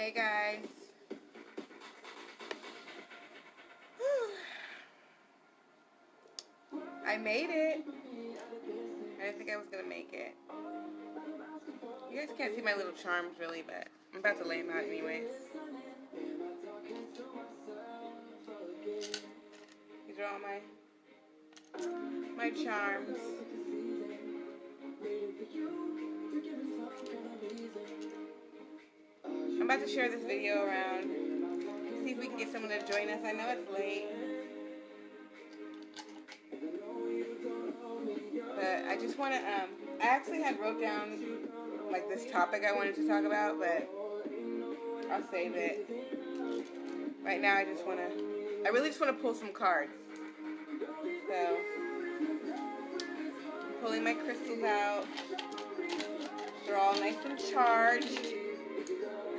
Hey guys. I made it. I didn't think I was gonna make it. You guys can't see my little charms really, but I'm about to lay them out anyways. These are all my charms. I'm about to share this video around. See if we can get someone to join us. I know it's late. But I just want to, I actually had wrote down like this topic I wanted to talk about, but I'll save it. Right now I really just want to pull some cards. So, I'm pulling my crystals out. They're all nice and charged.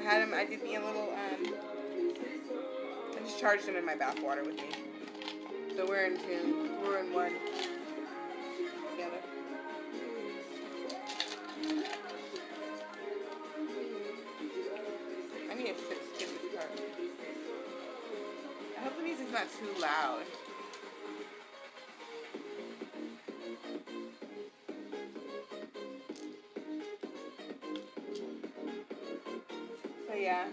I did me a little, I just charged them in my bath water with me. So we're in tune. We're in one together. I need to skip this card. I hope the music's not too loud. So yeah,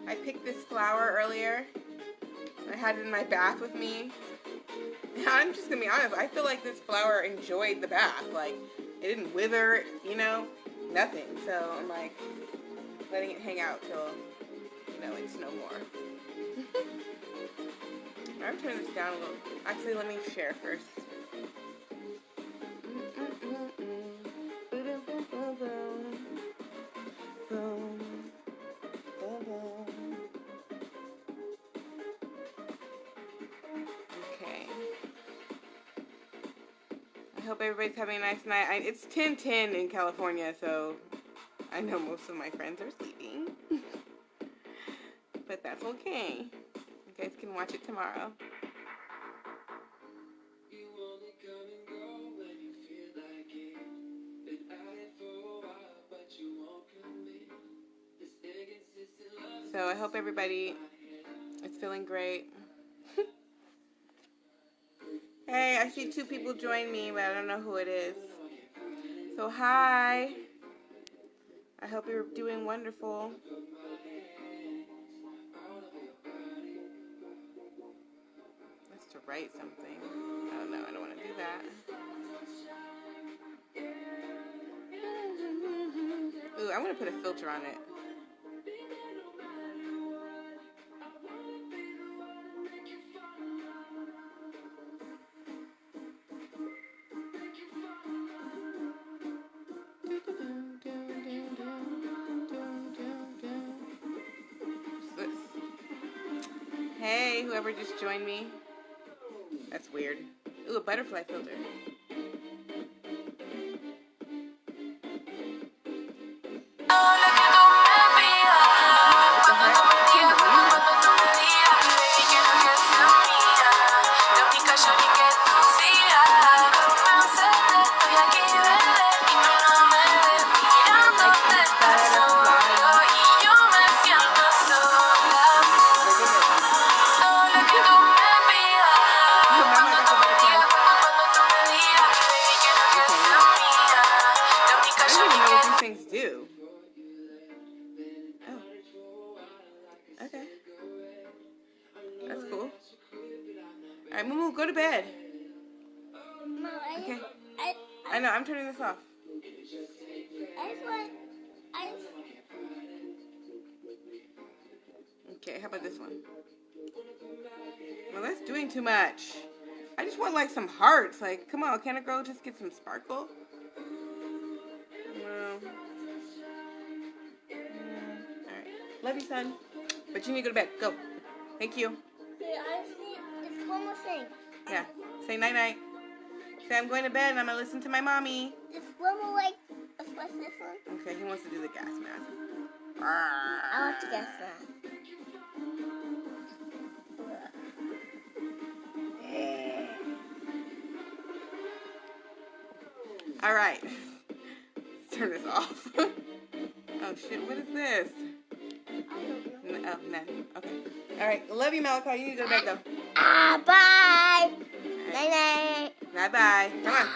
I picked this flower earlier. I had it in my bath with me. And I'm just gonna be honest, I feel like this flower enjoyed the bath. Like, it didn't wither, you know, nothing. So I'm like, letting it hang out till, you know, it's no more. I'm turning this down a little. Actually, let me share first. Okay. I hope everybody's having a nice night. It's 10:10 in California, so I know most of my friends are sleeping. But that's okay. You guys can watch it tomorrow. So I hope everybody is feeling great. Hey, I see 2 people join me, but I don't know who it is. So hi. I hope you're doing wonderful. That's to write something. I don't know. I don't want to do that. Ooh, I want to put a filter on it. Hey, whoever just joined me. That's weird. Ooh, a butterfly filter. Things do. Oh. Okay. That's cool. Alright, Mumu, go to bed. Okay. I know, I'm turning this off. Okay, how about this one? Well, that's doing too much. I just want like some hearts. Like, come on, can a girl just get some sparkle? No. Alright. Love you, son. But you need to go to bed. Go. Thank you. It's one more thing. Yeah. Say night-night. Say I'm going to bed and I'm going to listen to my mommy. There's one more, like, what's this one? Okay, he wants to do the gas mask. I want to guess that. All right. Let's turn this off. Oh shit, what is this? I don't know. Oh, nothing. Okay. Alright, love you, Malachi. You need to go to bed, though. Bye. Night night. Bye-bye. Come on.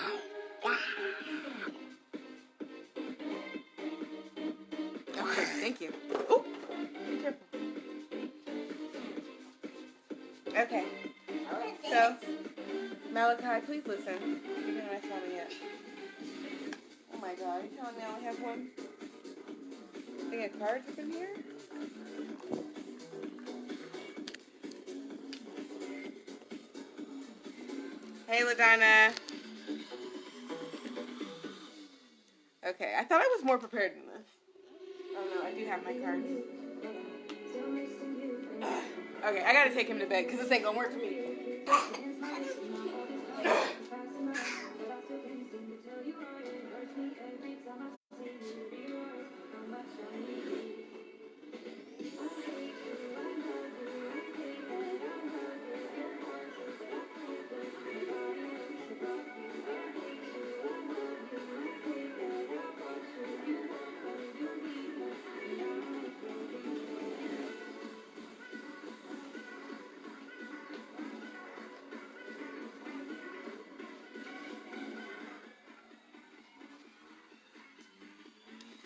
Okay, thank you. Oh, be careful. Okay, so, Malachi, please listen. You're not telling me yet. Oh my god, are you telling me I only have one thing of cards up in here? Hey, LaDonna. Okay, I thought I was more prepared than this. Oh no, I do have my cards. Okay, I gotta take him to bed because this ain't gonna work for me.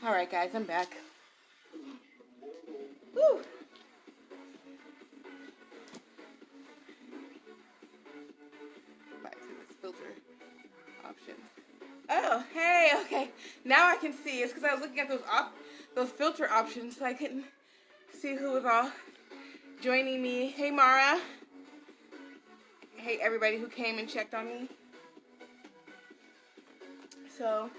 Alright guys, I'm back. Woo! Back to this filter options. Oh, hey, okay. Now I can see. It's because I was looking at those filter options, so I couldn't see who was all joining me. Hey, Mara. Hey, everybody who came and checked on me. So,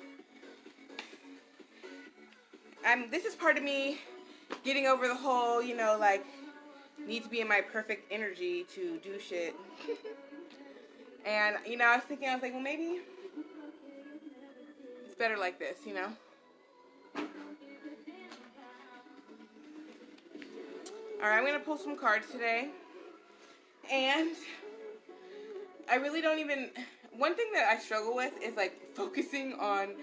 this is part of me getting over the whole, like, need to be in my perfect energy to do shit. And, I was like, well, maybe it's better like this, Alright, I'm going to pull some cards today. And I really don't even... One thing that I struggle with is, like, focusing on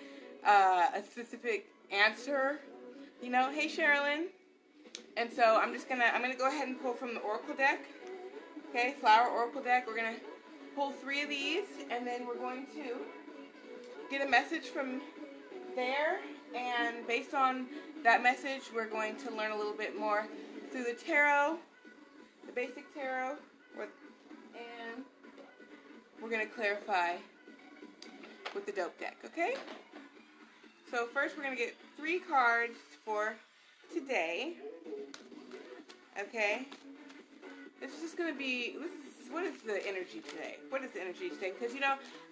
a specific answer. Hey, Sherilyn. And so I'm going to go ahead and pull from the Oracle deck. Okay, Flower Oracle deck. We're going to pull 3 of these. And then we're going to get a message from there. And based on that message, we're going to learn a little bit more through the tarot, the basic tarot, and we're going to clarify with the dope deck, okay? So first we're going to get 3 cards for today, okay? This is just going to be, what is the energy today? What is the energy today? Because,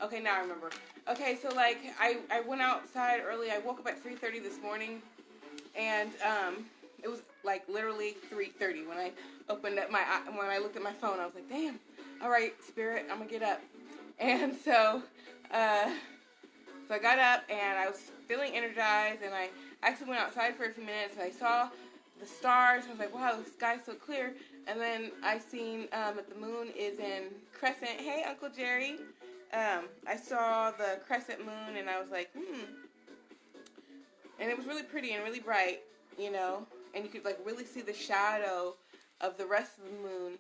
okay, now I remember. Okay, so, like, I went outside early. I woke up at 3:30 this morning, and it was, like, literally 3:30 when I opened up when I looked at my phone. I was like, damn, all right, Spirit, I'm going to get up. And so I got up, and I was feeling energized, and I actually went outside for a few minutes, and I saw the stars. I was like, wow, the sky's so clear. And then I seen that the moon is in crescent. Hey, Uncle Jerry. I saw the crescent moon, and I was like, And it was really pretty and really bright, and you could, like, really see the shadow of the rest of the moon.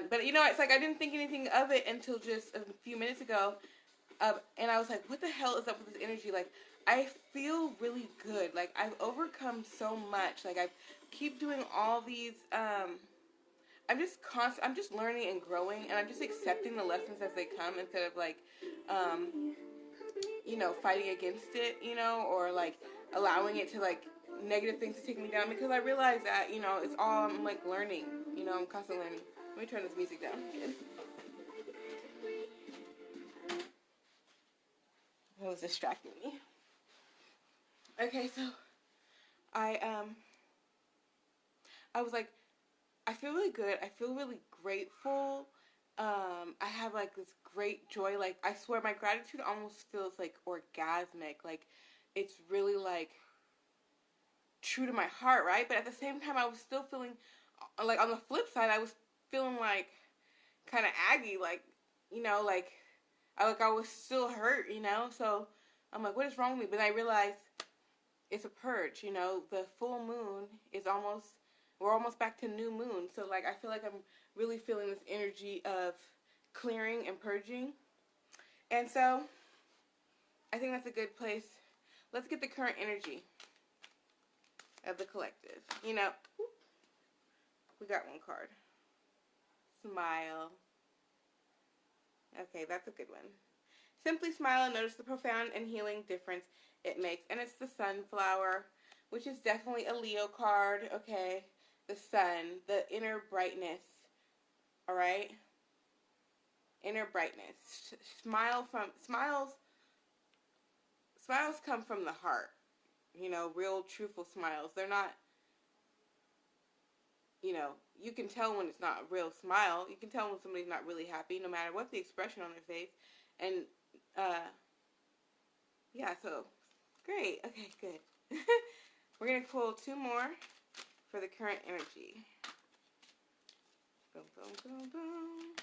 But it's like I didn't think anything of it until just a few minutes ago. And I was like, what the hell is up with this energy? Like, I feel really good. Like, I've overcome so much. Like, I keep doing all these, I'm just learning and growing, and I'm just accepting the lessons as they come instead of, like, fighting against it, or, like, allowing it to, like, negative things to take me down, because I realize that, it's all, I'm, like, learning, I'm constantly learning. Let me turn this music down again. It was distracting me. Okay, so I was like, I feel really good. I feel really grateful. I have, like, this great joy. Like, I swear my gratitude almost feels, like, orgasmic. Like, it's really, like, true to my heart, right? But at the same time, I was still feeling, like, on the flip side, I was feeling, like, kind of aggy, like, like, I was still hurt, so I'm like, what is wrong with me? But I realized it's a purge, you know. The full moon is almost, we're almost back to new moon. So, like, I feel like I'm really feeling this energy of clearing and purging. And so, I think that's a good place. Let's get the current energy of the collective. You know, we got one card. Smile. Okay, that's a good one. Simply smile and notice the profound and healing difference it makes. And it's the sunflower, which is definitely a Leo card, okay? The sun, the inner brightness, all right? Inner brightness. Smiles come from the heart. You know, real truthful smiles. They're not, you know, you can tell when it's not a real smile. You can tell when somebody's not really happy, no matter what the expression on their face. And, yeah, so, great. Okay, good. We're going to pull two more for the current energy. Boom, boom, boom, boom.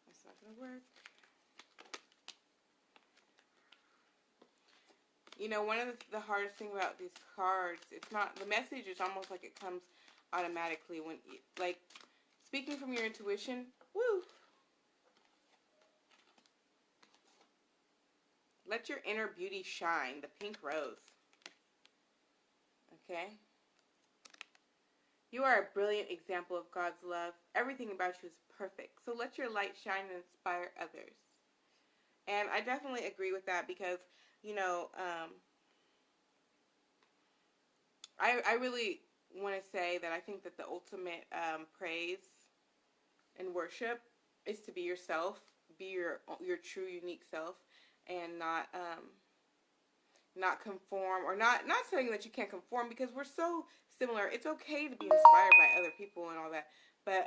That's not going to work. You know, one of the hardest thing about these cards, it's not, the message is almost like it comes automatically when, like, speaking from your intuition, woo. Let your inner beauty shine, the pink rose. Okay? You are a brilliant example of God's love. Everything about you is perfect. So let your light shine and inspire others. And I definitely agree with that because, you know, I really want to say that I think that the ultimate praise and worship is to be yourself, be your true, unique self, and not conform, or not saying that you can't conform, because we're so similar. It's okay to be inspired by other people and all that, but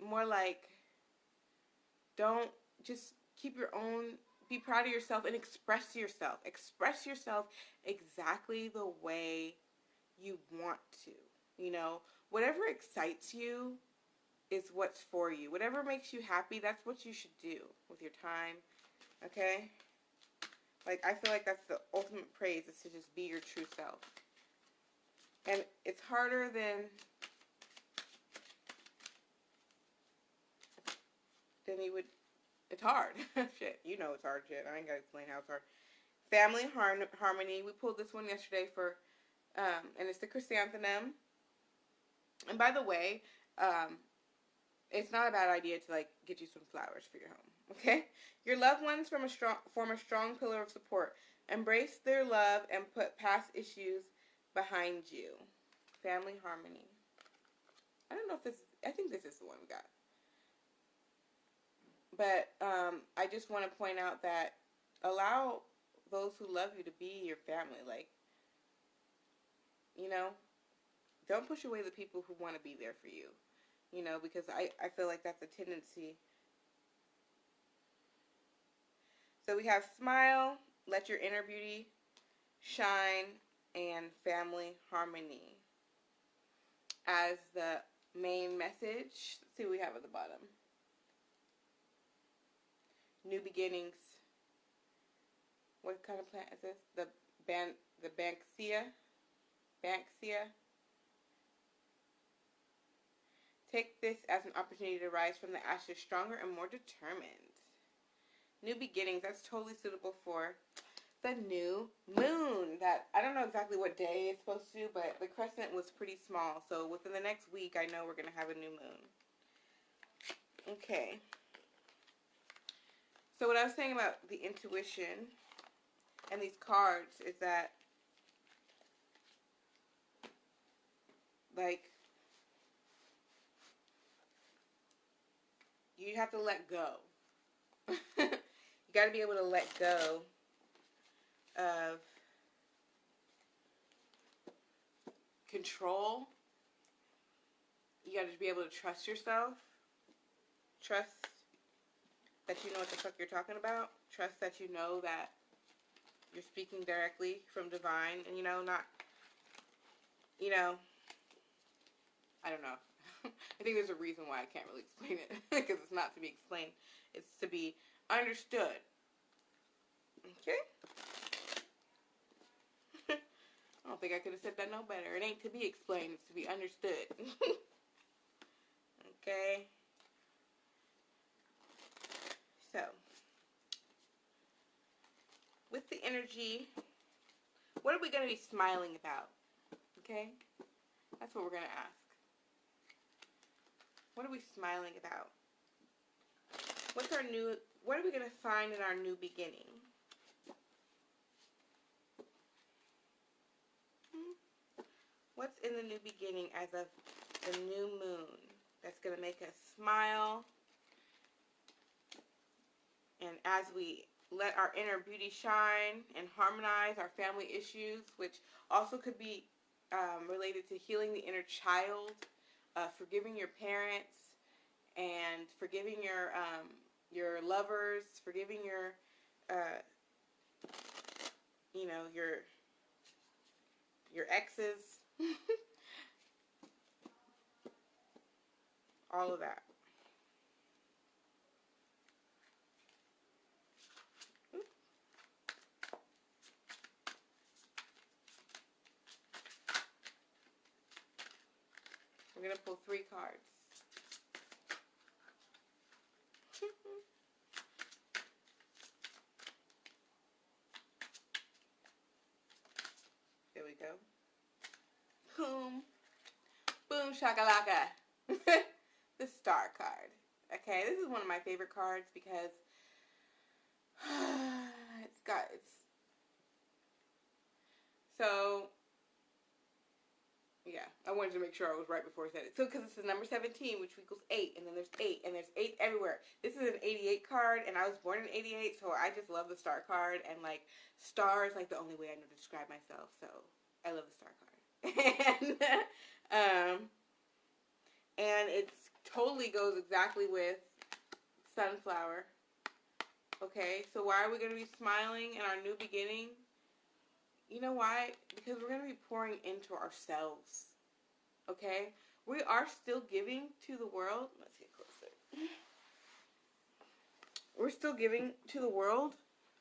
more like, don't just keep your own, be proud of yourself and express yourself. Express yourself exactly the way you want to. You know, whatever excites you is what's for you. Whatever makes you happy, that's what you should do with your time. Okay? Like, I feel like that's the ultimate praise, is to just be your true self. And it's harder than you would. It's hard. Shit, you know it's hard, shit. I ain't gotta explain how it's hard. Family harmony. We pulled this one yesterday for, and it's the chrysanthemum. And by the way, it's not a bad idea to, like, get you some flowers for your home. Okay? Your loved ones form a strong pillar of support. Embrace their love and put past issues behind you. Family harmony. I don't know if this, I think this is the one we got. But I just want to point out that allow those who love you to be your family. Like, you know, don't push away the people who want to be there for you. You know, because I feel like that's a tendency. So we have smile, let your inner beauty shine, and family harmony as the main message. Let's see what we have at the bottom. New beginnings. What kind of plant is this? The Banksia. Banksia. Take this as an opportunity to rise from the ashes stronger and more determined. New beginnings. That's totally suitable for the new moon. That, I don't know exactly what day it's supposed to, but the crescent was pretty small. So within the next week, I know we're going to have a new moon. Okay. So what I was saying about the intuition and these cards is that, like, you have to let go. You got to be able to let go of control. You got to be able to trust yourself. Trust that you know what the fuck you're talking about. Trust that you know that you're speaking directly from divine. And, you know, not, you know, I don't know. I think there's a reason why I can't really explain it. Because it's not to be explained. It's to be understood. Okay? I don't think I could have said that no better. It ain't to be explained, it's to be understood. Okay. So, with the energy, what are we going to be smiling about? Okay? That's what we're going to ask. What are we smiling about? What are we going to find in our new beginning? What's in the new beginning as of the new moon that's going to make us smile? And as we let our inner beauty shine and harmonize our family issues, which also could be related to healing the inner child, forgiving your parents, and forgiving your lovers, forgiving your your exes, all of that. We're going to pull 3 cards. There we go. Boom. Boom shakalaka. The star card. Okay, this is one of my favorite cards because so yeah, I wanted to make sure I was right before I said it. So because it's the number 17, which equals 8, and then there's 8, and there's 8 everywhere. This is an 88 card, and I was born in 88, so I just love the star card, and like star is like the only way I know to describe myself. So I love the star card. And it totally goes exactly with sunflower. Okay, so why are we going to be smiling in our new beginning? You know why? Because we're going to be pouring into ourselves. Okay? We are still giving to the world. Let's get closer. We're still giving to the world.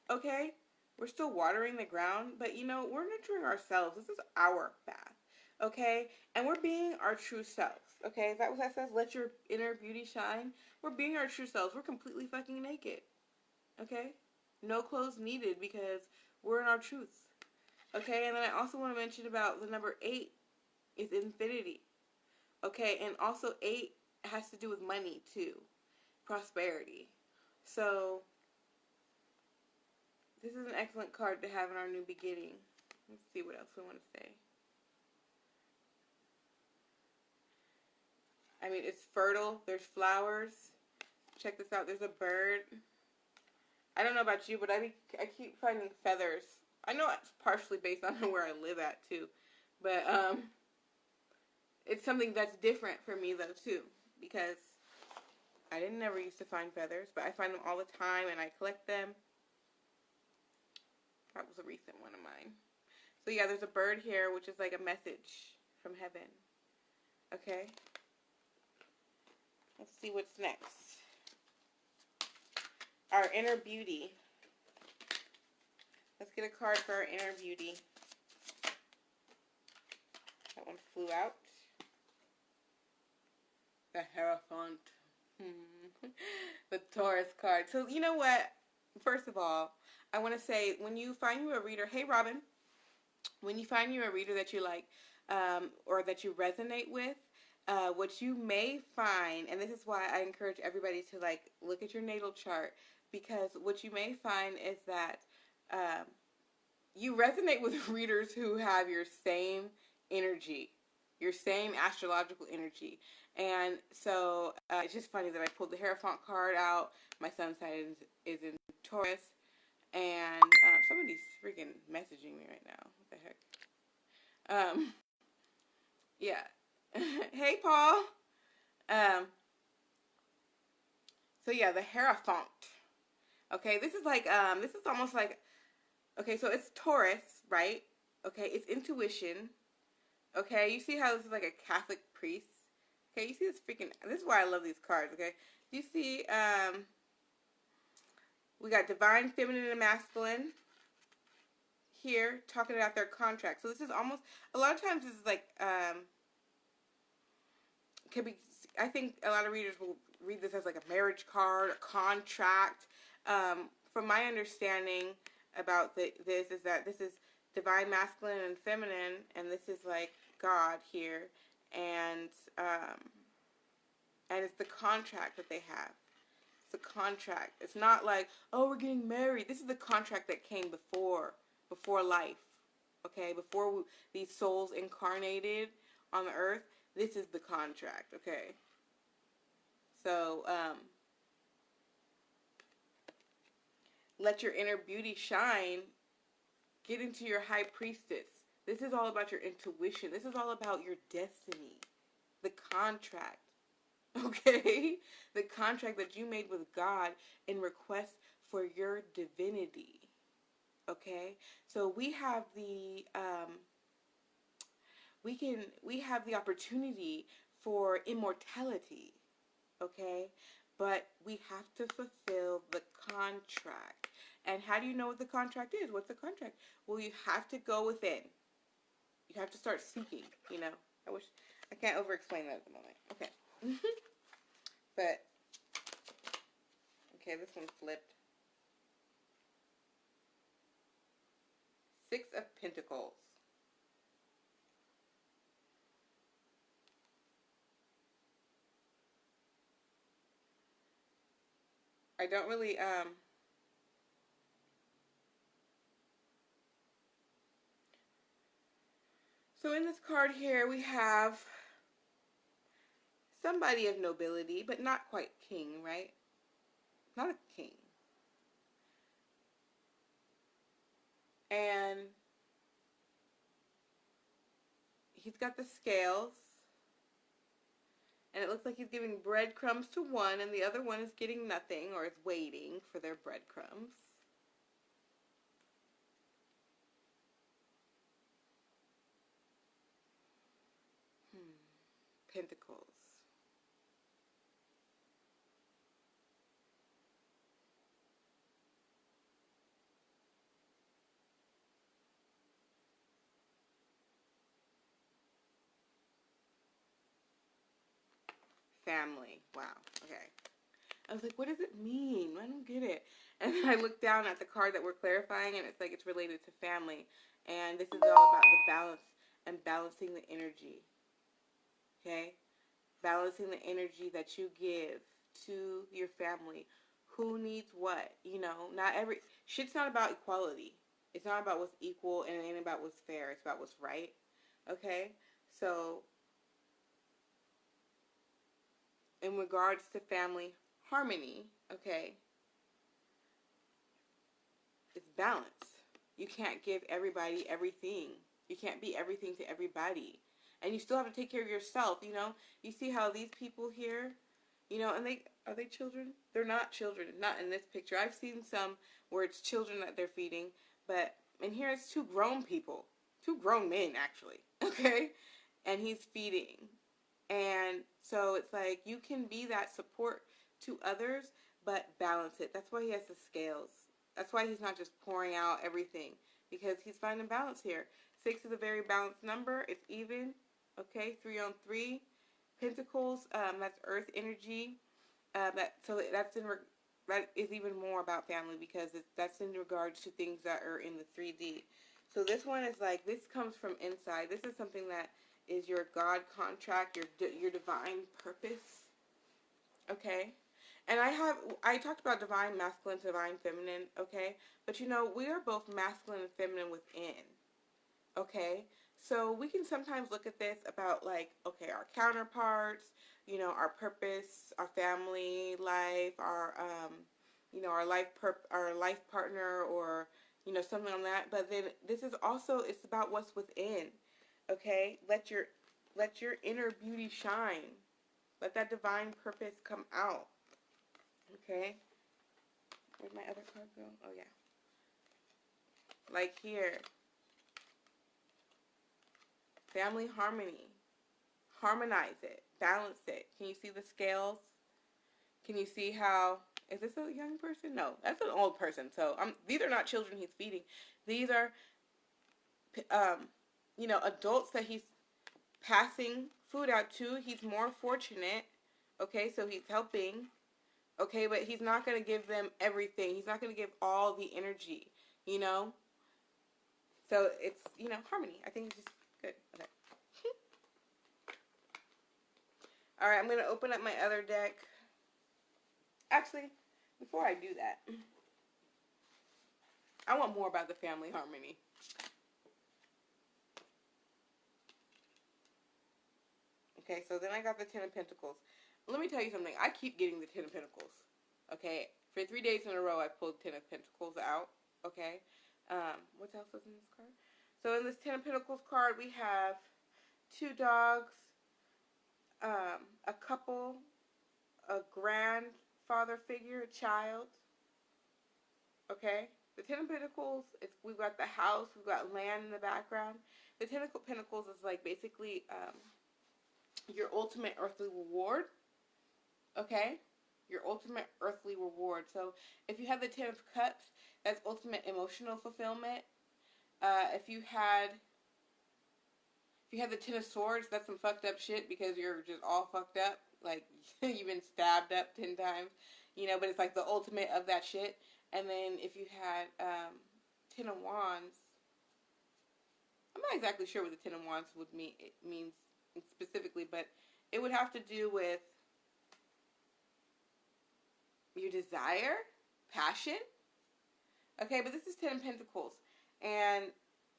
Okay? We're still watering the ground. But, we're nurturing ourselves. This is our path. Okay? And we're being our true selves. Okay? Is that what that says? Let your inner beauty shine. We're being our true selves. We're completely fucking naked. Okay? No clothes needed because we're in our truth. Okay? And then I also want to mention about the number 8 is infinity. Okay? And also 8 has to do with money too. Prosperity. So, this is an excellent card to have in our new beginning. Let's see what else we want to say. I mean, it's fertile. There's flowers. Check this out. There's a bird. I don't know about you, but I keep finding feathers. I know it's partially based on where I live at, too. But it's something that's different for me, though, too. Because I didn't never used to find feathers, but I find them all the time, and I collect them. That was a recent one of mine. So, yeah, there's a bird here, which is like a message from heaven. Okay? Let's see what's next. Our inner beauty. Let's get a card for our inner beauty. That one flew out. The Hierophant. The Taurus card. So, you know what? First of all, I want to say, when you find you a reader, hey, Robin. When you find you a reader that you like, or that you resonate with, what you may find, and this is why I encourage everybody to like look at your natal chart, because what you may find is that you resonate with readers who have your same energy, your same astrological energy. And so it's just funny that I pulled the Hierophant card out. My sun sign is in Taurus. And somebody's freaking messaging me right now. What the heck? Yeah. Hey, Paul. So yeah, the Hierophant. Okay, this is like, this is almost like, okay, so it's Taurus, right? Okay, it's intuition. Okay, you see how this is like a Catholic priest? Okay, you see this freaking, this is why I love these cards, okay? You see, we got divine, feminine, and masculine here talking about their contract. So this is almost, a lot of times this is like, could be, I think a lot of readers will read this as like a marriage card, a contract. From my understanding about this is that this is divine masculine and feminine, and this is like God here, and it's the contract that they have. It's the contract. It's not like, oh, we're getting married. This is the contract that came before life. Okay, before these souls incarnated on the earth, this is the contract. Okay, so let your inner beauty shine. Get into your high priestess. This is all about your intuition. This is all about your destiny. The contract. Okay? The contract that you made with God in request for your divinity. Okay? So we have the we have the opportunity for immortality. Okay? But we have to fulfill the contract. And how do you know what the contract is? What's the contract? Well, you have to go within. You have to start seeking, you know. I can't over explain that at the moment. Okay. But, okay, this one flipped. 6 of Pentacles. I don't really, so in this card here, we have somebody of nobility, but not quite king, right? Not a king. And he's got the scales. And it looks like he's giving breadcrumbs to one, and the other one is getting nothing, or is waiting for their breadcrumbs. Pentacles. Family. Wow. Okay. I was like, what does it mean? I don't get it. And then I looked down at the card that we're clarifying, and it's like it's related to family. And this is all about the balance and balancing the energy. Okay? Balancing the energy that you give to your family. Who needs what? You know, shit's not about equality. It's not about what's equal, and it ain't about what's fair. It's about what's right. Okay? So, in regards to family harmony, okay, it's balance. You can't give everybody everything. You can't be everything to everybody. And you still have to take care of yourself, you know? You see how these people here, you know, and are they children? They're not children, not in this picture. I've seen some where it's children that they're feeding, but in here it's 2 grown people. 2 grown men, actually, okay? And he's feeding. And so it's like you can be that support to others, but balance it. That's why he has the scales. That's why he's not just pouring out everything, because he's finding balance here. 6 is a very balanced number. It's even. Okay, 3 on 3. Pentacles, that's earth energy. That is even more about family, because that's in regards to things that are in the 3D. So this one is like, this comes from inside. This is something that is your God contract, your divine purpose. Okay? And I talked about divine masculine, divine feminine, okay? But you know, we are both masculine and feminine within. Okay? So we can sometimes look at this about like, okay, our counterparts, you know, our purpose, our family life, our you know, our life partner, or you know, something on that. But then this is also, it's about what's within. Okay? Let your inner beauty shine. Let that divine purpose come out. Okay? Where'd my other card go? Oh, yeah. Like here. Family harmony. Harmonize it. Balance it. Can you see the scales? Can you see how... Is this a young person? No, that's an old person. So these are not children he's feeding. These are adults that he's passing food out to, he's more fortunate. Okay, so he's helping. Okay, but he's not going to give them everything. He's not going to give all the energy, you know? So it's, harmony. I think it's just good. Okay. All right, I'm going to open up my other deck. Actually, before I do that, I want more about the family harmony. Okay, so then I got the Ten of Pentacles. Let me tell you something. I keep getting the Ten of Pentacles. Okay, for 3 days in a row, I pulled Ten of Pentacles out. Okay, what else is in this card? So in this Ten of Pentacles card, we have 2 dogs, a couple, a grandfather figure, a child. Okay, the Ten of Pentacles, we've got the house, we've got land in the background. The Ten of Pentacles is like basically your ultimate earthly reward. Okay, your ultimate earthly reward. So if you have the Ten of Cups, that's ultimate emotional fulfillment. If you had the Ten of Swords, that's some fucked up shit because you're just all fucked up. Like, you've been stabbed up 10 times. But it's like the ultimate of that shit. And then if you had Ten of Wands, I'm not exactly sure what the Ten of Wands means specifically, but it would have to do with your desire, passion. Okay, but this is Ten of Pentacles. And,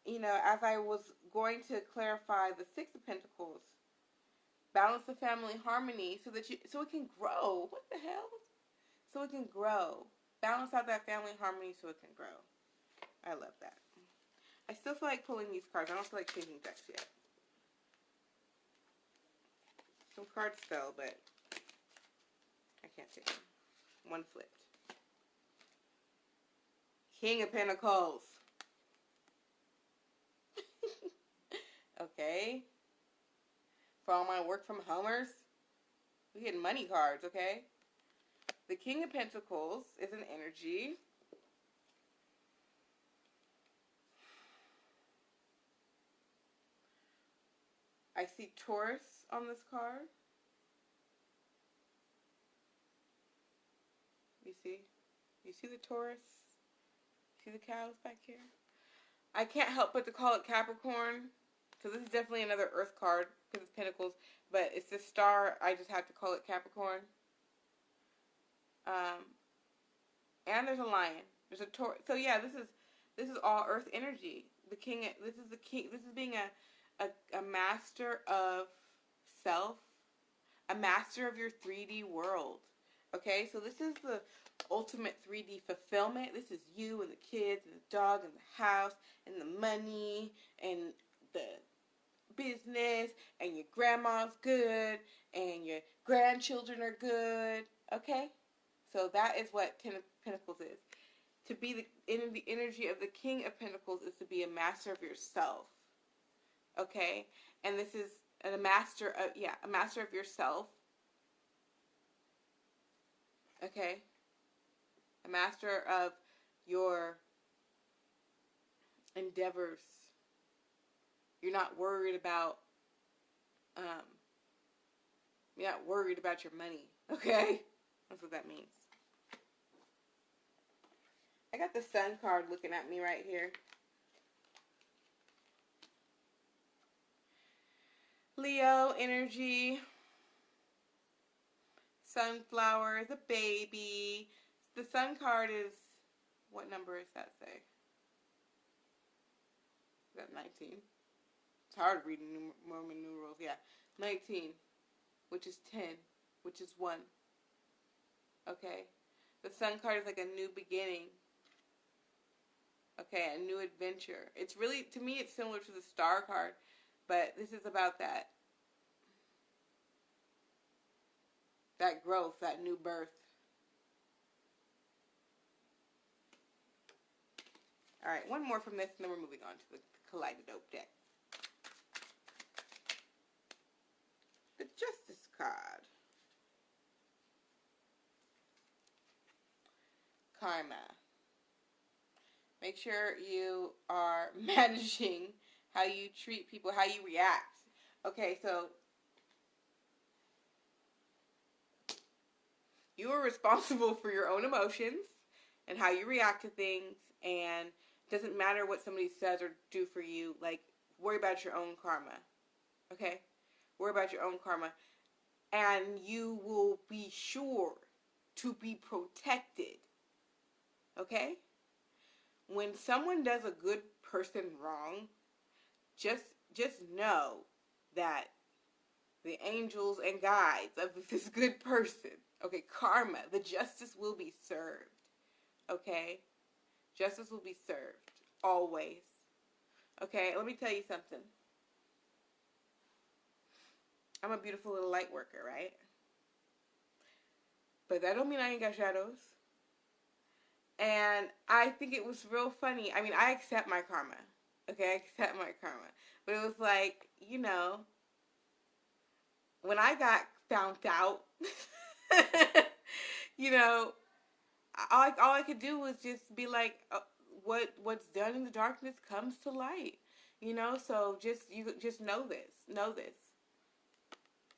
as I was going to clarify the Six of Pentacles, balance the family harmony so it can grow. What the hell? So it can grow. Balance out that family harmony so it can grow. I love that. I still feel like pulling these cards. I don't feel like changing decks yet. Some cards fell, but I can't take them. One flipped. King of Pentacles. Okay. For all my work from homers, we get money cards, okay? The King of Pentacles is an energy. I see Taurus on this card. You see? You see the Taurus? See the cows back here? I can't help but to call it Capricorn. So this is definitely another Earth card because it's Pentacles. But it's the star. I just have to call it Capricorn. And there's a lion. There's a Taurus. So yeah, this is all Earth energy. The king. This is the king. This is being a master of self, a master of your 3D world. Okay, so this is the ultimate 3D fulfillment. This is you and the kids and the dog and the house and the money and the business and your grandma's good and your grandchildren are good. Okay, so that is what Ten of Pentacles is. To be in the energy of the King of Pentacles is to be a master of yourself. Okay, and this is a master of yourself. Okay, a master of your endeavors. You're not worried about your money. Okay, that's what that means. I got the Sun card looking at me right here. Leo energy. Sunflower is a baby. The Sun card is, what number is that say? Is that 19? It's hard reading Roman numerals. Yeah, 19, which is 10, which is 1. Okay, the Sun card is like a new beginning. Okay, a new adventure. It's really, to me, it's similar to the Star card, but this is about that growth, that new birth. All right, one more from this, and then we're moving on to the Kaleidodope deck. The Justice card. Karma. Make sure you are managing how you treat people, how you react. Okay, so you are responsible for your own emotions and how you react to things, and it doesn't matter what somebody says or do for you. Like, worry about your own karma. Okay? Worry about your own karma. And you will be sure to be protected. Okay? When someone does a good person wrong, just know that the angels and guides of this good person, okay, karma, the justice will be served. Okay? Justice will be served. Always. Okay, let me tell you something. I'm a beautiful little light worker, right? But that don't mean I ain't got shadows. And I think it was real funny. I mean, I accept my karma. Okay, I accept my karma. But it was like, when I got found out, you know, all I could do was just be like, what's done in the darkness comes to light. So just know this.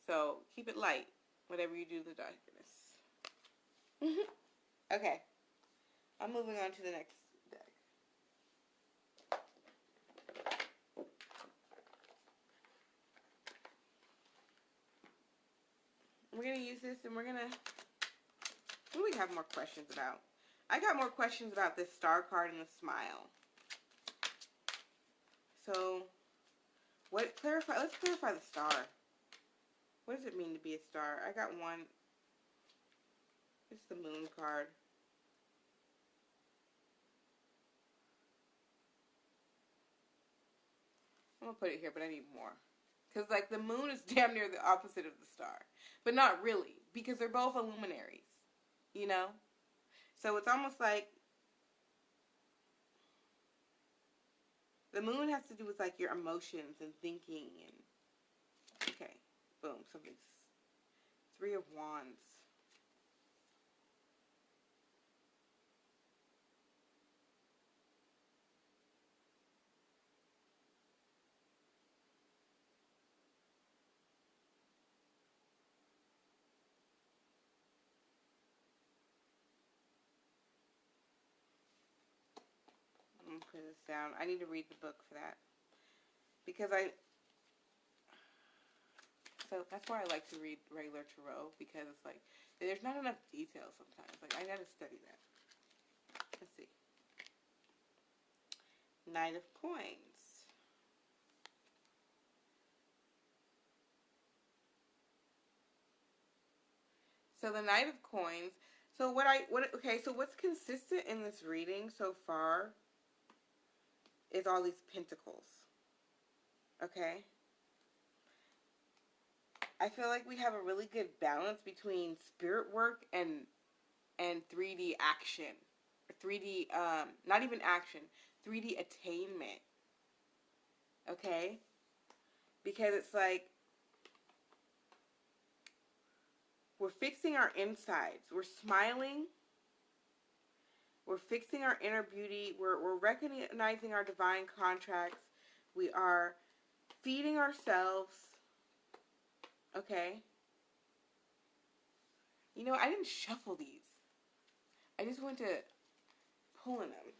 So keep it light, whatever you do in the darkness. Okay, I'm moving on to the next deck. We're gonna use this, and we're gonna. What do we have more questions about? I got more questions about this star card and the smile. So, let's clarify the star. What does it mean to be a star? I got one. It's the moon card. I'm gonna put it here, but I need more. Because, like, the moon is damn near the opposite of the star. But not really, because they're both luminaries. So it's almost like the moon has to do with, like, your emotions and thinking and... Okay, boom, something's... Three of Wands. I'm going to put this down. I need to read the book for that. Because So that's why I like to read regular tarot. Because it's like, there's not enough detail sometimes. Like, I got to study that. Let's see. Knight of Coins. So the Knight of Coins. So so what's consistent in this reading so far is all these pentacles. Okay? I feel like we have a really good balance between spirit work and 3D action. 3D, not even action, 3D attainment. Okay? Because it's like, we're fixing our insides. We're smiling. We're fixing our inner beauty. We're recognizing our divine contracts. We are feeding ourselves. Okay? I didn't shuffle these. I just went to pulling them.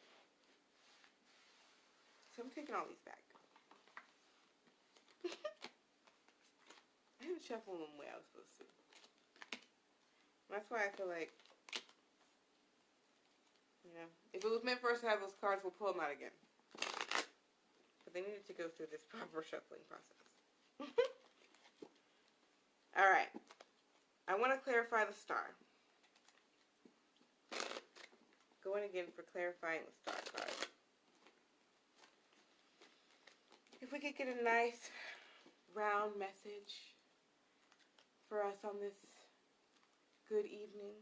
So I'm taking all these back. I didn't shuffle them the way I was supposed to. That's why I feel like, if it was meant for us to have those cards, we'll pull them out again. But they needed to go through this proper shuffling process. Alright. I want to clarify the star. Going again for clarifying the star card. If we could get a nice round message for us on this good evening.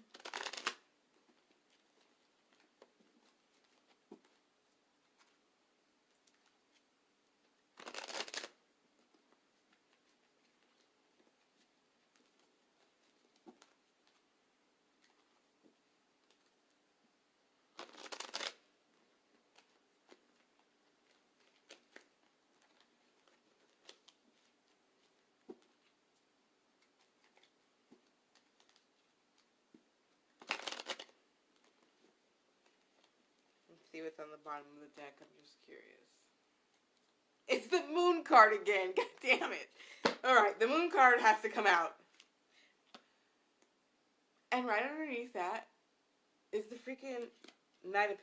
see what's on the bottom of the deck. I'm just curious. It's the moon card again. God damn it. Alright, the moon card has to come out. And right underneath that is the freaking Knight of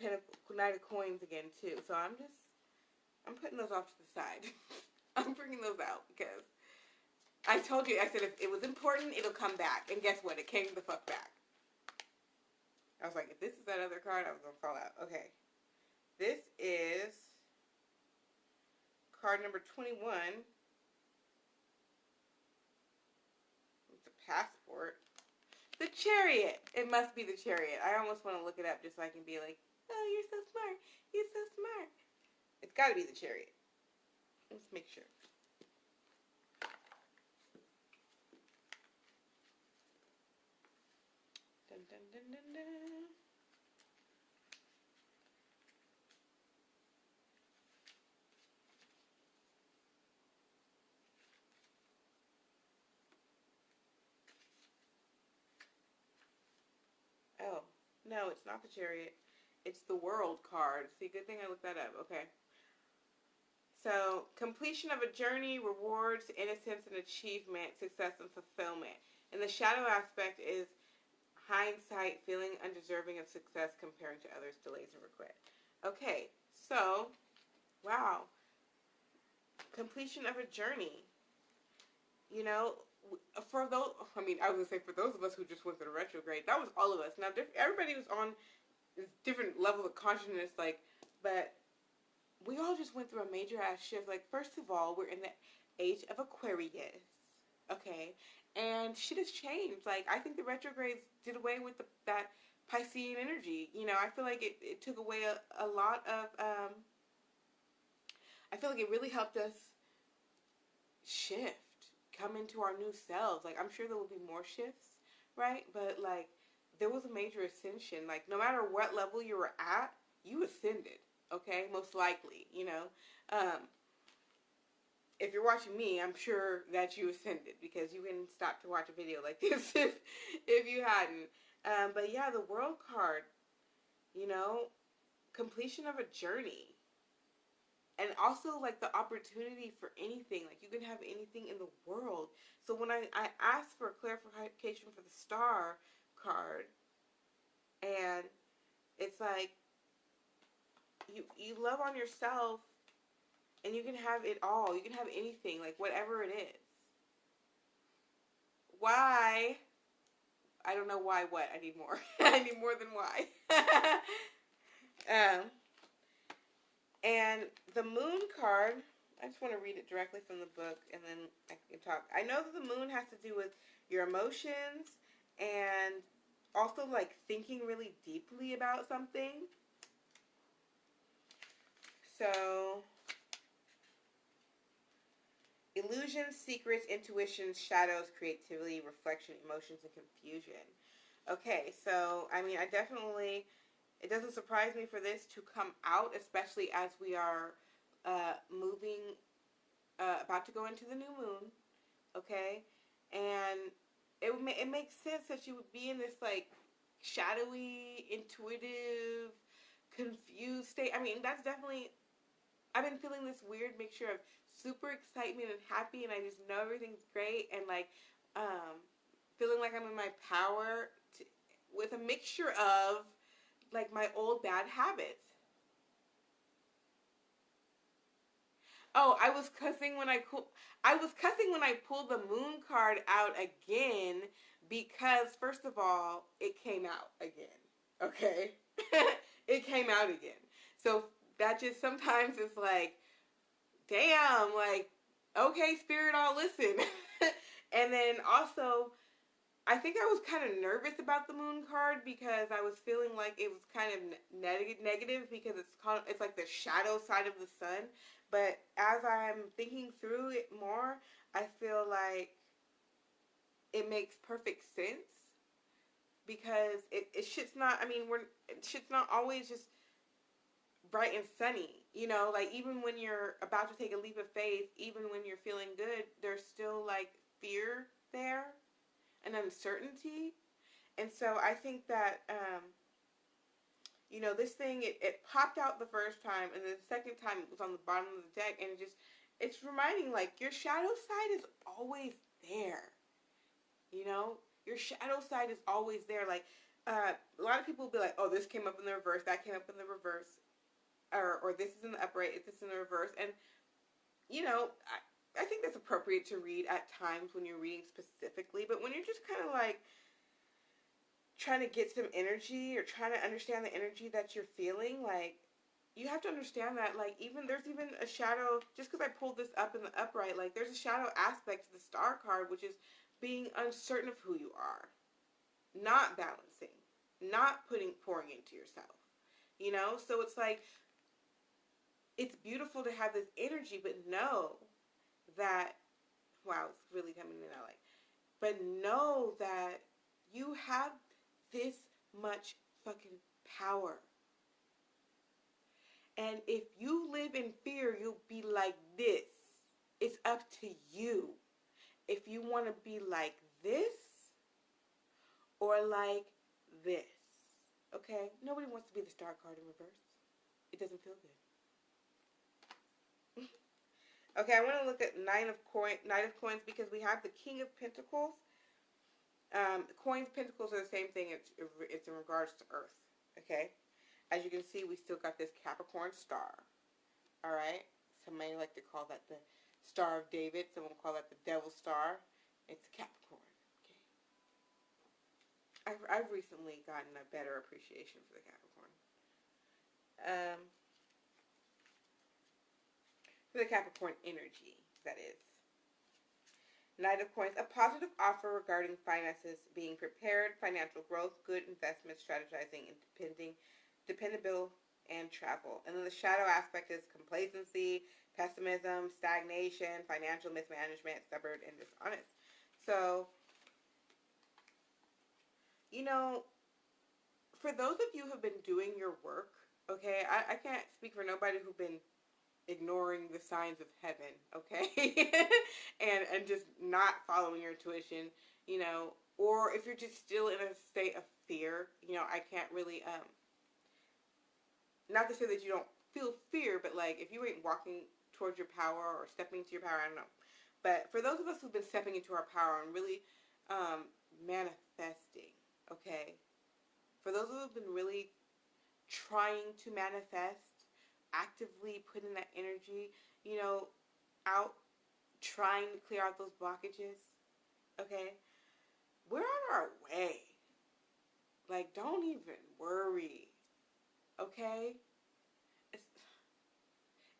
Coins again, too. So I'm putting those off to the side. I'm bringing those out because I told you, I said if it was important, it'll come back. And guess what? It came the fuck back. I was like, if this is that other card, I was going to fall out. Okay. This is card number 21. It's a passport. The Chariot. It must be the Chariot. I almost want to look it up just so I can be like, oh, you're so smart. You're so smart. It's got to be the Chariot. Let's make sure. Dun, dun, dun, dun, dun. Oh, no, it's not the Chariot. It's the World card. See, good thing I looked that up. Okay. So, completion of a journey, rewards, innocence, and achievement, success, and fulfillment. And the shadow aspect is hindsight, feeling undeserving of success, comparing to others, delays, and regret. Okay, so, wow. Completion of a journey. You know, for those, I mean, I was going to say for those of us who just went through the retrograde, that was all of us. Now, everybody was on different levels of consciousness, like, but we all just went through a major ass shift. Like, first of all, we're in the age of Aquarius, okay? And shit has changed. Like, I think the retrogrades did away with that Piscean energy. You know, I feel like it took away a lot of, I feel like it really helped us shift, come into our new selves. Like, I'm sure there will be more shifts, right? But, like, there was a major ascension. Like, no matter what level you were at, you ascended. Okay, most likely, you know. If you're watching me, I'm sure that you ascended because you wouldn't stop to watch a video like this if you hadn't. But yeah, the World card, you know, completion of a journey. And also, like, the opportunity for anything. Like, you can have anything in the world. So when I asked for clarification for the Star card, and it's like, you love on yourself, and you can have it all. You can have anything, like whatever it is. Why? I don't know why what. I need more. I need more than why. And the Moon card, I just want to read it directly from the book, and then I can talk. I know that the Moon has to do with your emotions, and also, like, thinking really deeply about something. So, illusions, secrets, intuitions, shadows, creativity, reflection, emotions, and confusion. Okay, so, I mean, it doesn't surprise me for this to come out, especially as we are about to go into the new moon, okay? And it makes sense that you would be in this, like, shadowy, intuitive, confused state. I mean, that's definitely, I've been feeling this weird mixture of super excitement and happy, and I just know everything's great, and, like, feeling like I'm in my power with a mixture of, like, my old bad habits. Oh, I was cussing when I pulled the Moon card out again because, first of all, it came out again. Okay? It came out again. So that just sometimes is like, damn, like, okay, Spirit, I'll listen. And then also, I think I was kind of nervous about the Moon card because I was feeling like it was kind of negative because it's like the shadow side of the sun. But as I'm thinking through it more, I feel like it makes perfect sense because shit's not. I mean, shit's not always just bright and sunny. You know, like, even when you're about to take a leap of faith, even when you're feeling good, there's still, like, fear there and uncertainty. And so I think that this thing, it popped out the first time, and then the second time it was on the bottom of the deck, and it's reminding, like, your shadow side is always there. Your shadow side is always there. Like, a lot of people will be like, oh, this came up in the reverse, that came up in the reverse, or this is in the upright, this is in the reverse, and, I think that's appropriate to read at times when you're reading specifically, but when you're just kind of like trying to get some energy or trying to understand the energy that you're feeling, like, you have to understand that, like, there's even a shadow, just because I pulled this up in the upright, like, there's a shadow aspect to the star card, which is being uncertain of who you are, not balancing, not pouring into yourself, so it's like, it's beautiful to have this energy, but know that, wow, it's really coming in now, like, but know that you have this much fucking power. And if you live in fear, you'll be like this. It's up to you. If you want to be like this or like this. Okay? Nobody wants to be the star card in reverse. It doesn't feel good. Okay, I want to look at Knight of Coins because we have the King of Pentacles. Coins, Pentacles are the same thing. It's in regards to Earth. Okay? As you can see, we still got this Capricorn star. Alright? Some may like to call that the Star of David. Some will call that the Devil's Star. It's Capricorn. Okay? I've recently gotten a better appreciation for the Capricorn. For the Capricorn energy, that is. Knight of Coins, a positive offer regarding finances, being prepared, financial growth, good investment, strategizing, and dependable, and travel. And then the shadow aspect is complacency, pessimism, stagnation, financial mismanagement, stubborn, and dishonest. So, for those of you who have been doing your work, okay, I can't speak for nobody who've been ignoring the signs of heaven, okay? and just not following your intuition, or if you're just still in a state of fear, I can't really, not to say that you don't feel fear, but like if you ain't walking towards your power or stepping into your power, I don't know. But for those of us who've been stepping into our power and really manifesting, okay? For those of us who've been really trying to manifest, actively putting that energy, out, trying to clear out those blockages, okay? We're on our way. Like, don't even worry, okay?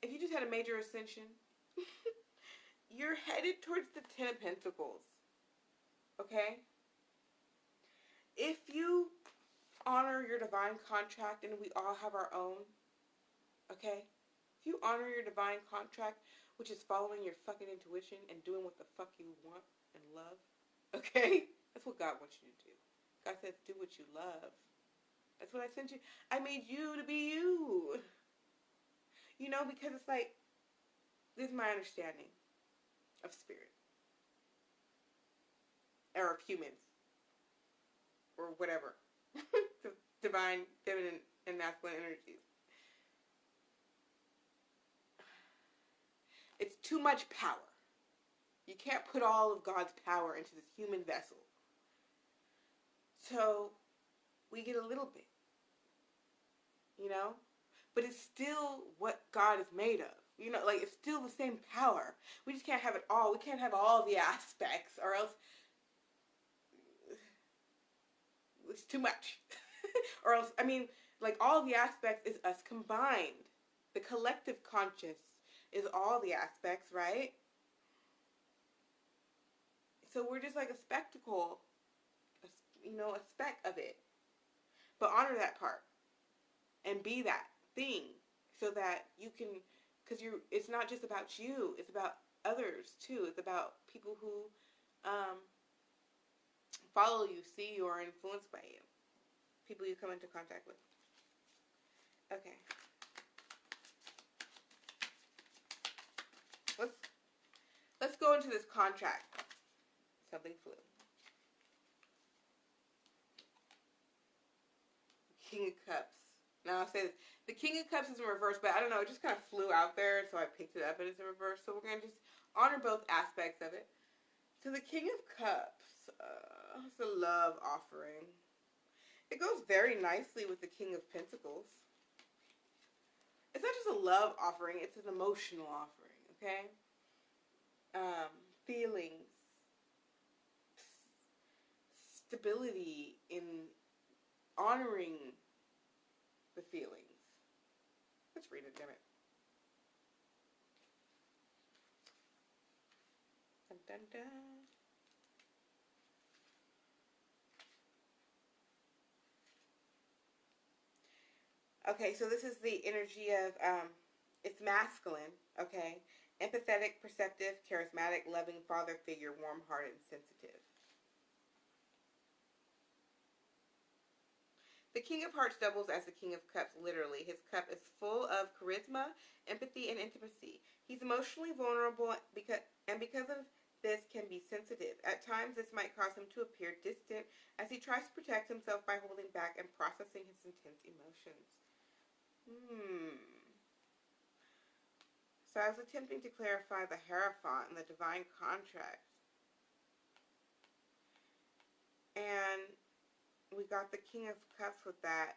If you just had a major ascension, you're headed towards the Ten of Pentacles, okay? If you honor your divine contract, and we all have our own, okay? If you honor your divine contract, which is following your fucking intuition and doing what the fuck you want and love, okay? That's what God wants you to do. God says, do what you love. That's what I sent you. I made you to be you. Because it's like, this is my understanding of spirit. Or of humans. Or whatever. Divine, feminine, and masculine energies. It's too much power. You can't put all of God's power into this human vessel. So, we get a little bit. But it's still what God is made of. Like, it's still the same power. We just can't have it all. We can't have all the aspects, or else it's too much. Or else, like, all the aspects is us combined. The collective conscious is all the aspects, right? So we're just like a spectacle, a speck of it. But honor that part. And be that thing. So that you can, because it's not just about you. It's about others, too. It's about people who follow you, see you, or are influenced by you. People you come into contact with. Okay. Let's go into this contract. Something flew. King of Cups. Now I'll say this. The King of Cups is in reverse, but I don't know, it just kind of flew out there, so I picked it up and it's in reverse. So we're going to just honor both aspects of it. So the King of Cups is a love offering. It goes very nicely with the King of Pentacles. It's not just a love offering, it's an emotional offering, okay? Feelings, stability in honoring the feelings. Let's read it, damn it. Dun, dun, dun. Okay, so this is the energy of, it's masculine, okay? Empathetic, perceptive, charismatic, loving father figure, warm-hearted, and sensitive. The King of Hearts doubles as the King of Cups, literally. His cup is full of charisma, empathy, and intimacy. He's emotionally vulnerable because of this can be sensitive. At times, this might cause him to appear distant as he tries to protect himself by holding back and processing his intense emotions. So I was attempting to clarify the Hierophant and the divine contract. And we got the King of Cups with that.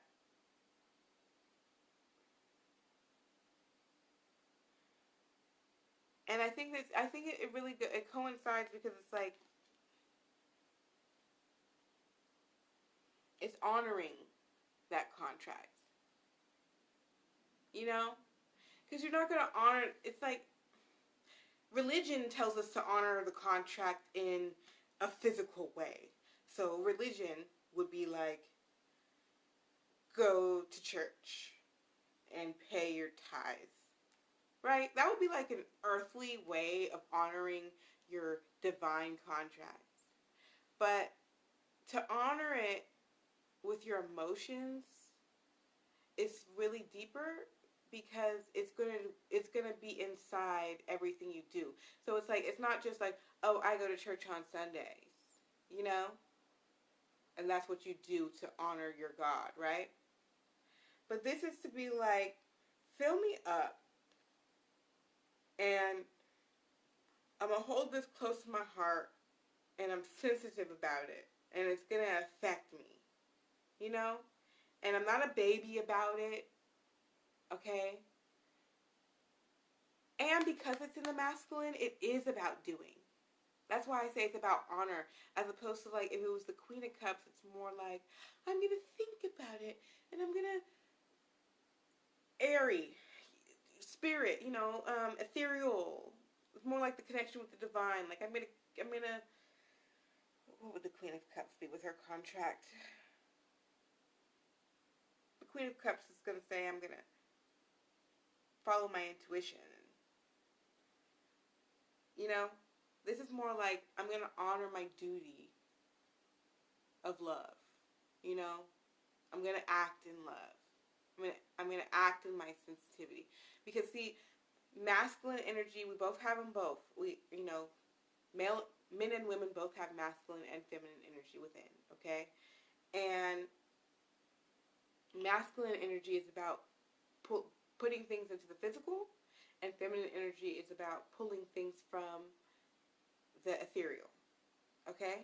And I think it really it coincides because it's like it's honoring that contract. You know? Because you're not going to honor, it's like religion tells us to honor the contract in a physical way. So religion would be like, go to church and pay your tithes. Right? That would be like an earthly way of honoring your divine contracts. But to honor it with your emotions is really deeper because it's gonna be inside everything you do. So it's like it's not just like, oh, I go to church on Sundays, you know? And that's what you do to honor your God, right? But this is to be like, fill me up and I'm gonna hold this close to my heart and I'm sensitive about it and it's gonna affect me, you know? And I'm not a baby about it, okay? And because it's in the masculine, it is about doing. That's why I say it's about honor, as opposed to like if it was the Queen of Cups, it's more like, I'm going to think about it, and I'm going to airy, spirit, you know, ethereal. It's more like the connection with the divine. Like I'm gonna, what would the Queen of Cups be with her contract? The Queen of Cups is going to say, I'm going to follow my intuition. You know, this is more like I'm going to honor my duty of love. You know, I'm going to act in love. I'm gonna act in my sensitivity. Because see, masculine energy, we both have them both. We, you know, men and women both have masculine and feminine energy within, okay? And masculine energy is about putting things into the physical, and feminine energy is about pulling things from the ethereal, okay?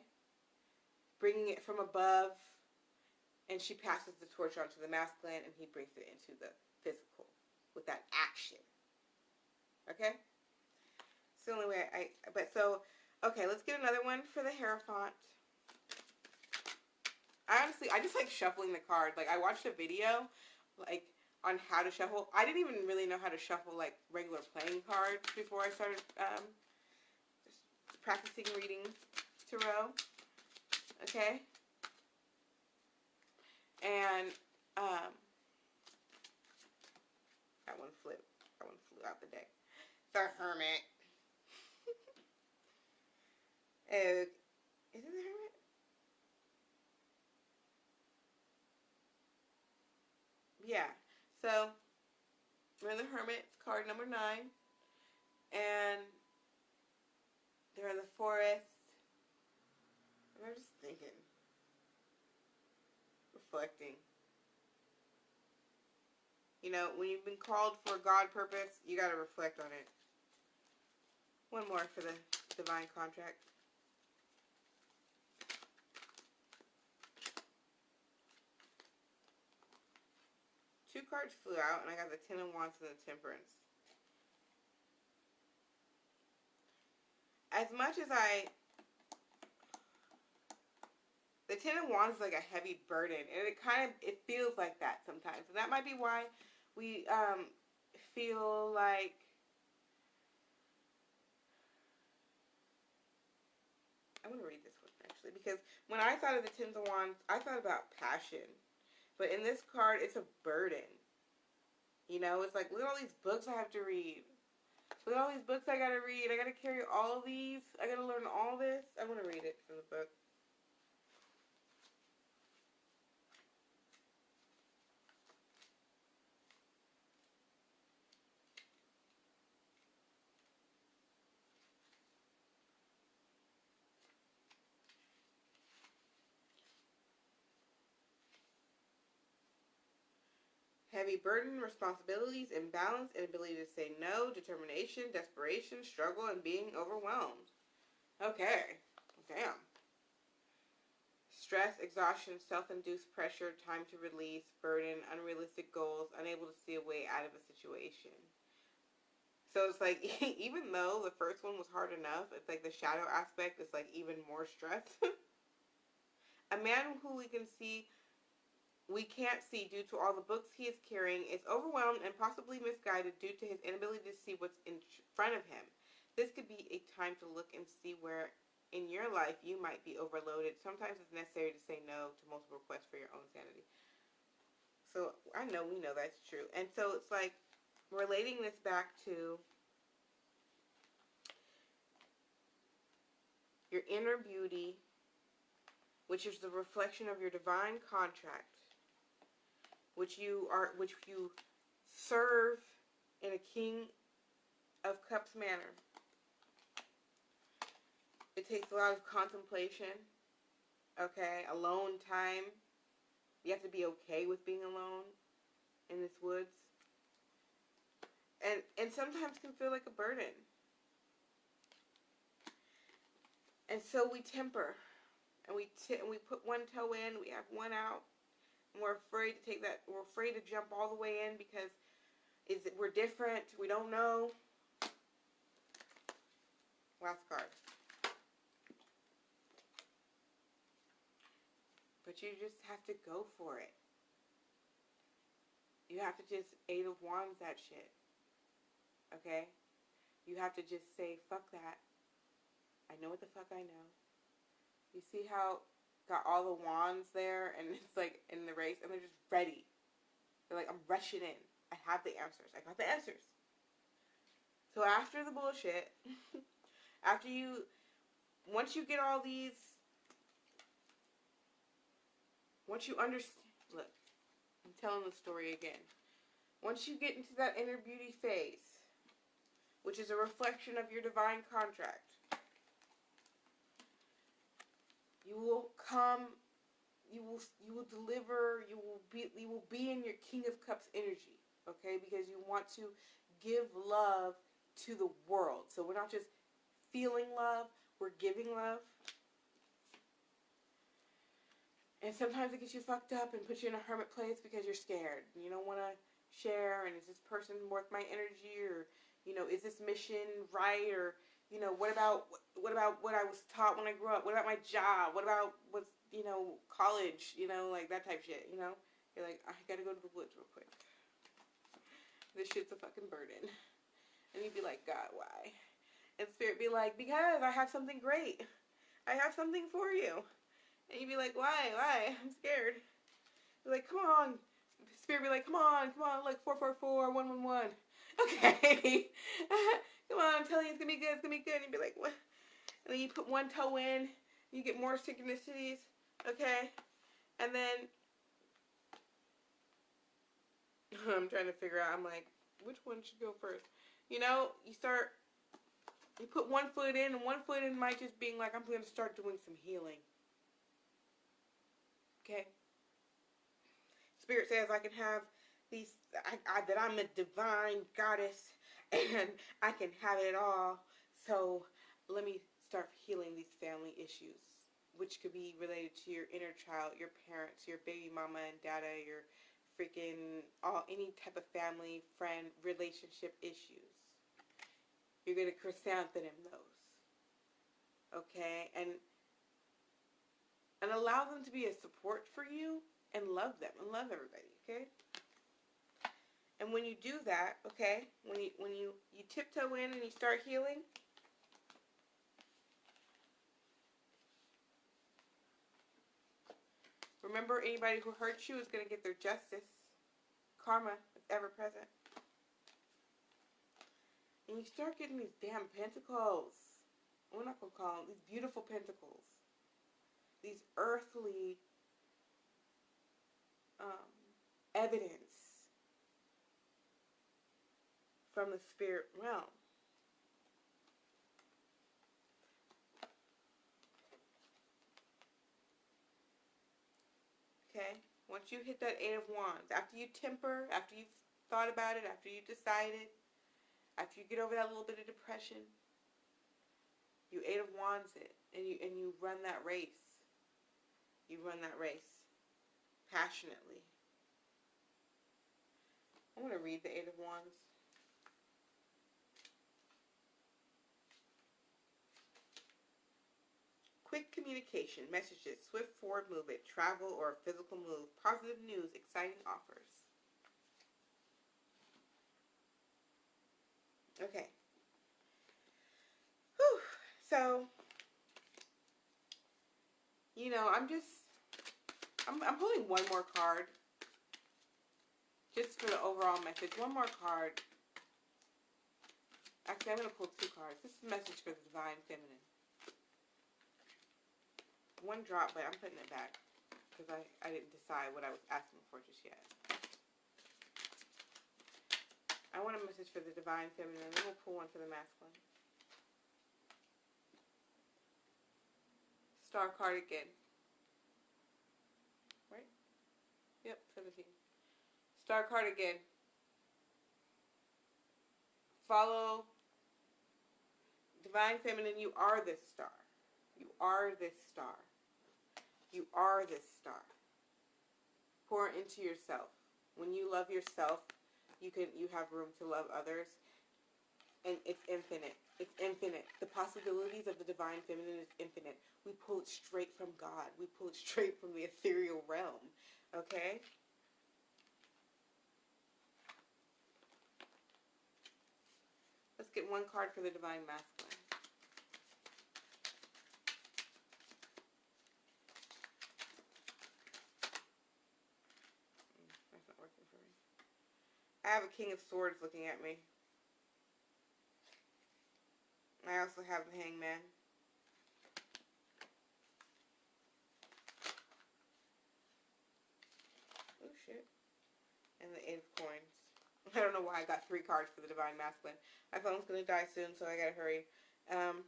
Bringing it from above, and she passes the torch on to the masculine, and he brings it into the physical with that action, okay? It's the only way okay, let's get another one for the Hierophant. I just like shuffling the cards. Like, I watched a video, like, on how to shuffle. I didn't even really know how to shuffle, like, regular playing cards before I started just practicing reading tarot. Okay? And, that one flew out the deck. The Hermit. Is it the Hermit? Yeah. So, we're in the Hermit. It's card number 9. And they're in the forest. And they're just thinking. Reflecting. You know, when you've been called for God purpose, you got to reflect on it. One more for the divine contract. Two cards flew out, and I got the Ten of Wands and the Temperance. As much as the Ten of Wands is like a heavy burden, and it feels like that sometimes, and that might be why we feel like I want to read this one actually, because when I thought of the Ten of Wands, I thought about passion, but in this card, it's a burden. You know, it's like, look at all these books I have to read. Look at all these books I gotta read. I gotta carry all of these. I gotta learn all this. I want to read it from the book. Heavy burden, responsibilities, imbalance, inability to say no, determination, desperation, struggle, and being overwhelmed. Okay. Damn. Stress, exhaustion, self-induced pressure, time to release, burden, unrealistic goals, unable to see a way out of a situation. So it's like, even though the first one was hard enough, it's like the shadow aspect is like even more stress. A man who we can't see due to all the books he is carrying is overwhelmed and possibly misguided due to his inability to see what's in front of him. This could be a time to look and see where in your life you might be overloaded. Sometimes it's necessary to say no to multiple requests for your own sanity. So we know that's true. And so it's like relating this back to your inner beauty, which is the reflection of your divine contract, which you serve in a King of Cups manner. It takes a lot of contemplation, okay, alone time. You have to be okay with being alone in this woods. And sometimes can feel like a burden. And so we temper. And we put one toe in, we have one out. And we're afraid to take that. We're afraid to jump all the way in because we're different. We don't know. Last card. But you just have to go for it. You have to just Eight of Wands that shit. Okay? You have to just say, fuck that. I know what the fuck I know. You see how got all the wands there and it's like in the race and they're just ready. They're like, I'm rushing in. I have the answers. I got the answers. So after the bullshit, once you get all these, once you understand, look, I'm telling the story again. Once you get into that inner beauty phase, which is a reflection of your divine contract, you will come, you will deliver, you will be in your King of Cups energy, okay? Because you want to give love to the world. So we're not just feeling love, we're giving love. And sometimes it gets you fucked up and puts you in a hermit place because you're scared. You don't want to share, and is this person worth my energy, or, you know, is this mission right, or, you know, what about what I was taught when I grew up? What about my job? What about college? You know, like that type shit, you know? You're like, I gotta go to the woods real quick. This shit's a fucking burden. And you'd be like, God, why? And Spirit be like, because I have something great. I have something for you. And you'd be like, why? I'm scared. You're like, come on. Spirit be like, come on, look, 444, 111. Okay. Come on, I'm telling you, it's gonna be good, And you'd be like, what? And then you put one toe in, you get more synchronicities, okay? And then, I'm trying to figure out, I'm like, which one should go first? You know, you put one foot in, and one foot in might just being like, I'm going to start doing some healing. Okay? Spirit says I can have that I'm a divine goddess and I can have it all. So let me start healing these family issues, which could be related to your inner child, your parents, your baby mama and dada, your freaking any type of family, friend, relationship issues. You're gonna chrysanthemum those, okay, and allow them to be a support for you, and love them and love everybody, okay. And when you do that, okay, when you tiptoe in and you start healing, remember anybody who hurts you is going to get their justice. Karma is ever present. And you start getting these damn pentacles. We're not going to call them these beautiful pentacles. These earthly evidence from the spirit realm. Okay? Once you hit that Eight of Wands, after you temper, after you've thought about it, after you decided, after you get over that little bit of depression, you Eight of Wands it, and you run that race. You run that race passionately. I'm going to read the Eight of Wands. Quick communication, messages, swift forward movement, travel or physical move, positive news, exciting offers. Okay. Whew. So, I'm pulling one more card. Just for the overall message. One more card. Actually, I'm going to pull two cards. This is a message for the Divine Feminine. One drop, but I'm putting it back. Because I didn't decide what I was asking for just yet. I want a message for the Divine Feminine. Then we'll pull one for the Masculine. Star card again. Right? Yep, 17. Star card again. Follow Divine Feminine. You are this star. You are this star. You are this star. Pour into yourself. When you love yourself, you have room to love others. And it's infinite. It's infinite. The possibilities of the Divine Feminine is infinite. We pull it straight from God. We pull it straight from the ethereal realm. Okay? Let's get one card for the Divine Masculine. That's not working for me. I have a King of Swords looking at me. I also have the Hangman. Oh, shit. And the Eight of Coins. I don't know why I got three cards for the Divine Masculine. My phone's going to die soon, so I gotta hurry. Damn.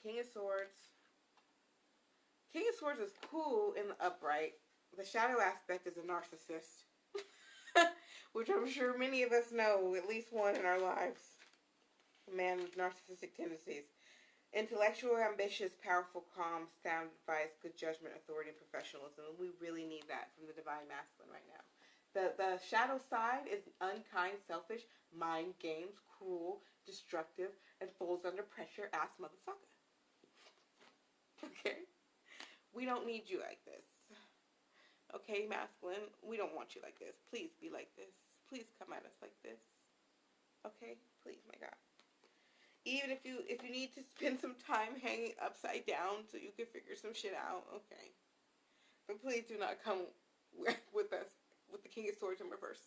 King of Swords. King of Swords is cool in the upright. The shadow aspect is a narcissist. Which I'm sure many of us know, at least one in our lives. A man with narcissistic tendencies. Intellectual, ambitious, powerful, calm, sound advice, good judgment, authority, and professionalism. And we really need that from the Divine Masculine right now. The shadow side is unkind, selfish, mind games, cruel, destructive, and folds under pressure ass motherfucker. Okay? We don't need you like this. Okay, masculine, we don't want you like this. Please be like this. Please come at us like this. Okay? Please, my God. Even if you need to spend some time hanging upside down so you can figure some shit out, okay. But please do not come with us with the King of Swords in reverse.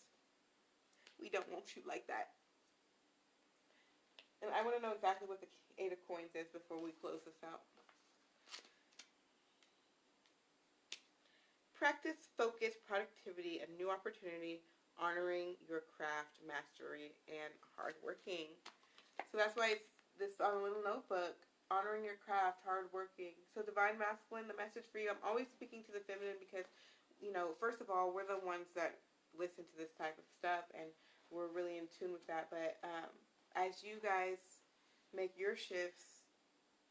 We don't want you like that. And I want to know exactly what the Eight of Coins is before we close this out. Practice, focus, productivity, a new opportunity, honoring your craft, mastery, and hardworking. So that's why it's this on a little notebook. Honoring your craft, hardworking. So Divine Masculine, the message for you, I'm always speaking to the feminine because, first of all, we're the ones that listen to this type of stuff, and we're really in tune with that. But as you guys make your shifts,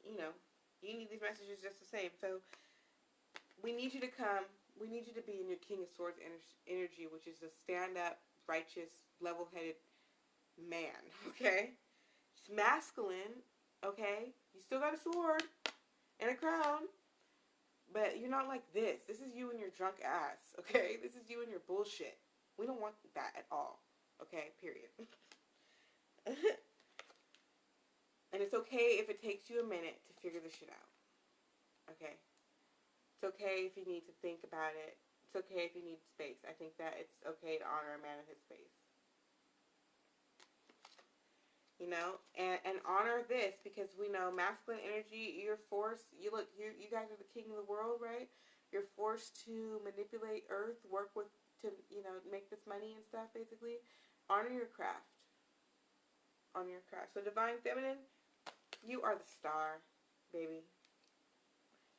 you know, you need these messages just the same. So we need you to come. We need you to be in your King of Swords energy, which is a stand-up, righteous, level-headed man, okay? It's masculine, okay? You still got a sword and a crown, but you're not like this. This is you and your drunk ass, okay? This is you and your bullshit. We don't want that at all, okay? Period. And it's okay if it takes you a minute to figure this shit out, okay? It's okay if you need to think about it. It's okay if you need space. I think that it's okay to honor a man in his space. You know, and honor this, because we know masculine energy, you're forced, you guys are the king of the world, right? You're forced to manipulate earth, work with, to, you know, make this money and stuff, basically. Honor your craft. Honor your craft. So divine feminine, you are the star, baby.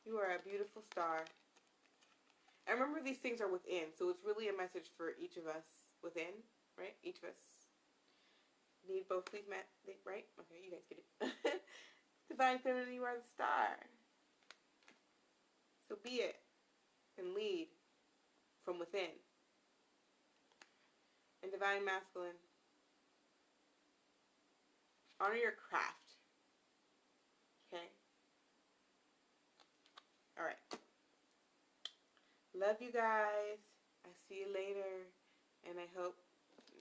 You are a beautiful star. And remember, these things are within, so it's really a message for each of us within, right? Each of us need both these, right? Okay, you guys get it. Divine feminine, you are the star. So be it and lead from within. And divine masculine, honor your craft. Okay? Alright. Love you guys. I see you later. And I hope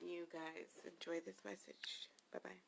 you guys enjoy this message. Bye-bye.